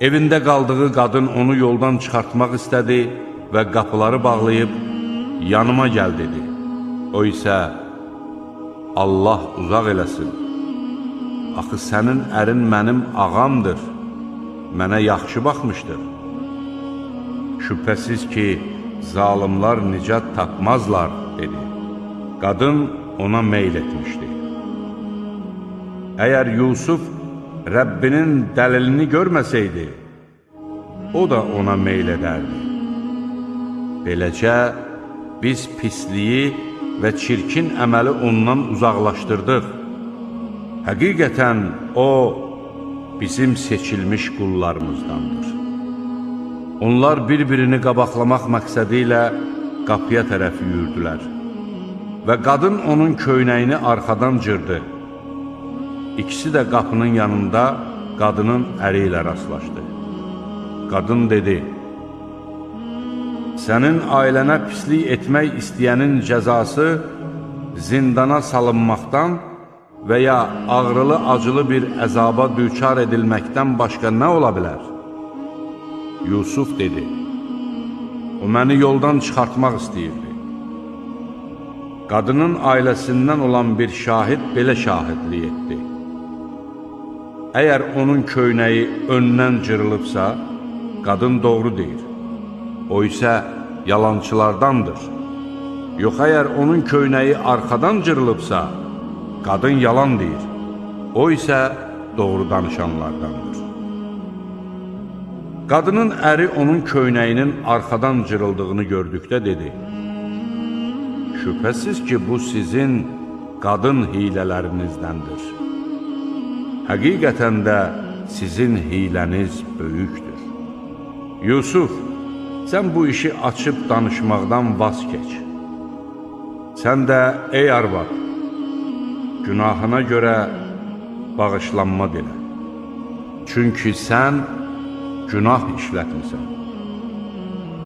Evində qaldığı qadın onu yoldan çıxartmaq istədi və qapıları bağlayıb, yanıma gəl dedi. O isə, Allah uzaq eləsin. Axı sənin ərin mənim ağamdır, mənə yaxşı baxmışdır. Şübhəsiz ki, zalimlar nicat tapmazlar, dedi. Qadın ona meyl etmişdi. Əgər Yusuf Rəbbinin dəlilini görməsəydi, o da ona meyl edərdi. Beləcə, biz pisliyi və çirkin əməli ondan uzaqlaşdırdıq. Həqiqətən o, bizim seçilmiş qullarımızdandır. Onlar bir-birini qabaqlamaq məqsədi ilə qapıya tərəf yürüdülər və qadın onun köynəyini arxadan cırdı. İkisi də qapının yanında qadının əri ilə rastlaşdı. Qadın dedi, sənin ailənə pislik etmək istəyənin cəzası zindana salınmaqdan və ya ağrılı-acılı bir əzaba düçar edilməkdən başqa nə ola bilər? Yusuf dedi, o məni yoldan çıxartmaq istəyirdi. Qadının ailəsindən olan bir şahid belə şahidlik etdi. Əgər onun köynəyi öndən cırılıbsa, qadın doğru deyir. O isə yalançılardandır. Yox, əgər onun köynəyi arxadan cırılıbsa, qadın yalan deyir. O isə doğru danışanlardandır. Qadının əri onun köynəyinin arxadan cırıldığını gördükdə dedi, şübhəsiz ki, bu sizin qadın hilələrinіздəndir. Həqiqətən də sizin hiləniz böyükdür. Yusuf, sən bu işi açıb danışmaqdan vaz keç. Sən də, ey arvad, günahına görə bağışlanma dilə. Çünki sən günah işlətmisən.